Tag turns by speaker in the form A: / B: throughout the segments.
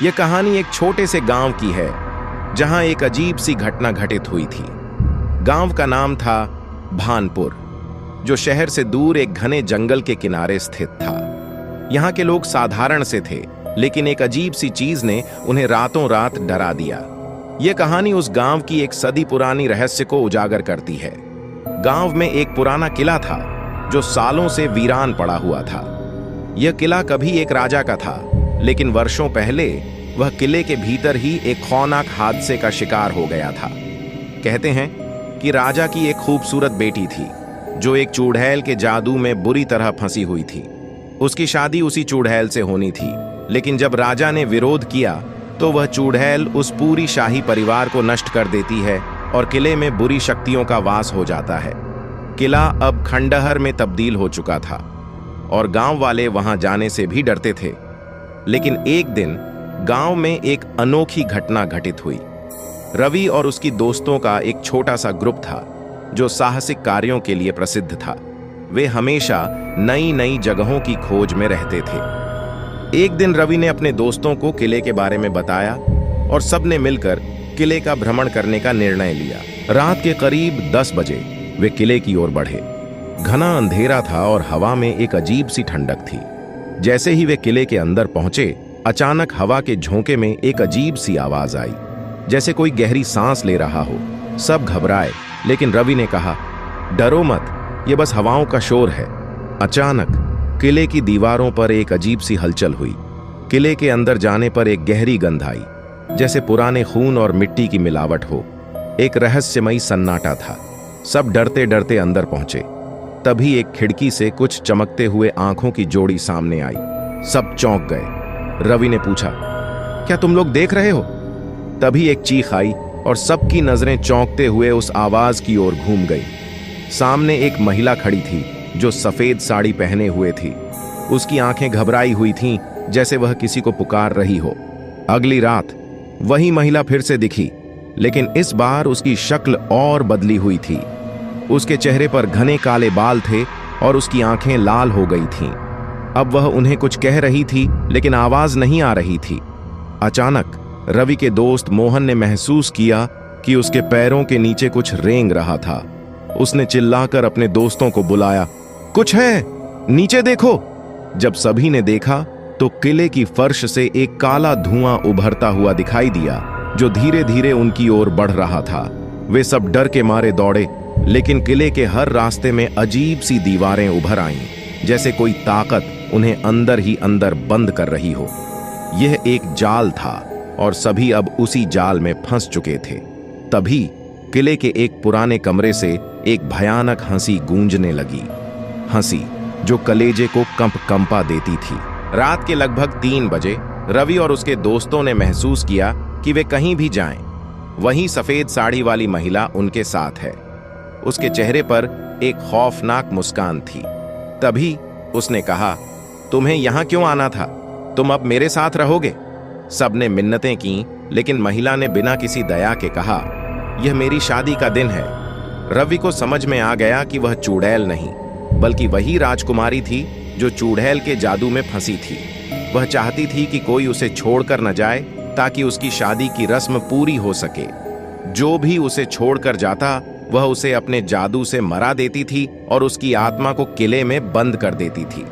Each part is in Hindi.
A: यह कहानी एक छोटे से गांव की है जहां एक अजीब सी घटना घटित हुई थी। गांव का नाम था भानपुर, जो शहर से दूर एक घने जंगल के किनारे स्थित था। यहां के लोग साधारण से थे, लेकिन एक अजीब सी चीज ने उन्हें रातों रात डरा दिया। यह कहानी उस गांव की एक सदी पुरानी रहस्य को उजागर करती है। गांव में एक पुराना किला था जो सालों से वीरान पड़ा हुआ था। यह किला कभी एक राजा का था, लेकिन वर्षों पहले वह किले के भीतर ही एक खौफनाक हादसे का शिकार हो गया था। कहते हैं कि राजा की एक खूबसूरत बेटी थी जो एक चुड़ैल के जादू में बुरी तरह फंसी हुई थी। उसकी शादी उसी चुड़ैल से होनी थी, लेकिन जब राजा ने विरोध किया तो वह चुड़ैल उस पूरी शाही परिवार को नष्ट कर देती है और किले में बुरी शक्तियों का वास हो जाता है। किला अब खंडहर में तब्दील हो चुका था और गांव वाले वहां जाने से भी डरते थे। लेकिन एक दिन गांव में एक अनोखी घटना घटित हुई। रवि और उसकी दोस्तों का एक छोटा सा ग्रुप था जो साहसिक कार्यों के लिए प्रसिद्ध था। वे हमेशा नई नई जगहों की खोज में रहते थे। एक दिन रवि ने अपने दोस्तों को किले के बारे में बताया और सबने मिलकर किले का भ्रमण करने का निर्णय लिया। रात के करीब 10 बजे वे किले की ओर बढ़े। घना अंधेरा था और हवा में एक अजीब सी ठंडक थी। जैसे ही वे किले के अंदर पहुंचे, अचानक हवा के झोंके में एक अजीब सी आवाज आई, जैसे कोई गहरी सांस ले रहा हो। सब घबराए, लेकिन रवि ने कहा, डरो मत, ये बस हवाओं का शोर है। अचानक किले की दीवारों पर एक अजीब सी हलचल हुई। किले के अंदर जाने पर एक गहरी गंध आई, जैसे पुराने खून और मिट्टी की मिलावट हो। एक रहस्यमयी सन्नाटा था। सब डरते डरते अंदर पहुंचे। तभी एक खिड़की से कुछ चमकते हुए आंखों की जोड़ी सामने आई। सब चौंक गए। रवि ने पूछा, क्या तुम लोग देख रहे हो? तभी एक चीख आई और सबकी नजरें चौंकते हुए उस आवाज की ओर घूम गई। सामने एक महिला खड़ी थी जो सफेद साड़ी पहने हुए थी। उसकी आंखें घबराई हुई थीं, जैसे वह किसी को पुकार रही हो। अगली रात वही महिला फिर से दिखी, लेकिन इस बार उसकी शक्ल और बदली हुई थी। उसके चेहरे पर घने काले बाल थे और उसकी आंखें लाल हो गई थीं। अब वह उन्हें कुछ कह रही थी, लेकिन आवाज नहीं आ रही थी। अचानक रवि के दोस्त मोहन ने महसूस किया कि उसके पैरों के नीचे कुछ रेंग रहा था। उसने चिल्लाकर अपने दोस्तों को बुलाया, कुछ है, नीचे देखो। जब सभी ने देखा तो किले की फर्श से एक काला धुआं उभरता हुआ दिखाई दिया, जो धीरे धीरे उनकी ओर बढ़ रहा था। वे सब डर के मारे दौड़े, लेकिन किले के हर रास्ते में अजीब सी दीवारें उभर आईं, जैसे कोई ताकत उन्हें अंदर ही अंदर बंद कर रही हो। यह एक जाल था और सभी अब उसी जाल में फंस चुके थे। तभी किले के एक पुराने कमरे से एक भयानक हंसी गूंजने लगी, हंसी जो कलेजे को कंपा देती थी। रात के लगभग 3 बजे रवि और उसके दोस्तों ने महसूस किया कि वे कहीं भी जाएं, वहीं सफेद साड़ी वाली महिला उनके साथ है। उसके चेहरे पर एक खौफनाक मुस्कान थी। तभी उसने कहा, तुम्हें यहां क्यों आना था? तुम अब मेरे साथ रहोगे। सबने मिन्नतें की, लेकिन महिला ने बिना किसी दया के कहा, यह मेरी शादी का दिन है। रवि को समझ में आ गया कि वह चुड़ैल नहीं, बल्कि वही राजकुमारी थी जो चुड़ैल के जादू में फंसी थी। वह चाहती थी कि कोई उसे छोड़कर न जाए, ताकि उसकी शादी की रस्म पूरी हो सके। जो भी उसे छोड़कर जाता, वह उसे अपने जादू से मरा देती थी और उसकी आत्मा को किले में बंद कर देती थी।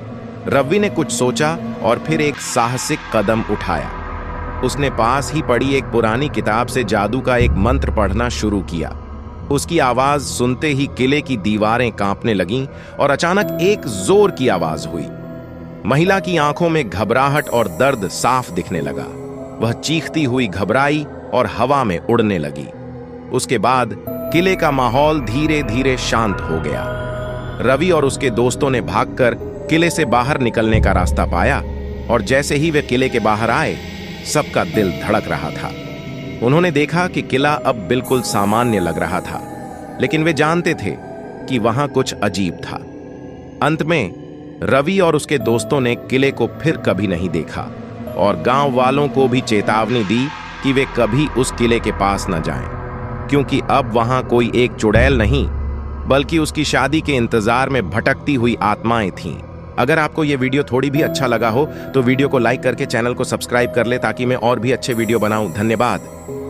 A: रवि ने कुछ सोचा और फिर एक साहसिक कदम उठाया। उसने पास ही पड़ी एक पुरानी किताब से जादू का एक मंत्र पढ़ना शुरू किया। उसकी आवाज सुनते ही किले की दीवारें कांपने लगीं और अचानक एक जोर की आवाज हुई। महिला की आंखों में घबराहट और दर्द साफ दिखने लगा। वह चीखती हुई घबराई और हवा में उड़ने लगी। उसके बाद किले का माहौल धीरे धीरे शांत हो गया। रवि और उसके दोस्तों ने भागकर किले से बाहर निकलने का रास्ता पाया और जैसे ही वे किले के बाहर आए, सबका दिल धड़क रहा था। उन्होंने देखा कि किला अब बिल्कुल सामान्य लग रहा था, लेकिन वे जानते थे कि वहां कुछ अजीब था। अंत में रवि और उसके दोस्तों ने किले को फिर कभी नहीं देखा और गांव वालों को भी चेतावनी दी कि वे कभी उस किले के पास न जाएं, क्योंकि अब वहां कोई एक चुड़ैल नहीं, बल्कि उसकी शादी के इंतजार में भटकती हुई आत्माएं थीं। अगर आपको ये वीडियो थोड़ी भी अच्छा लगा हो तो वीडियो को लाइक करके चैनल को सब्सक्राइब कर ले ताकि मैं और भी अच्छे वीडियो बनाऊं। धन्यवाद।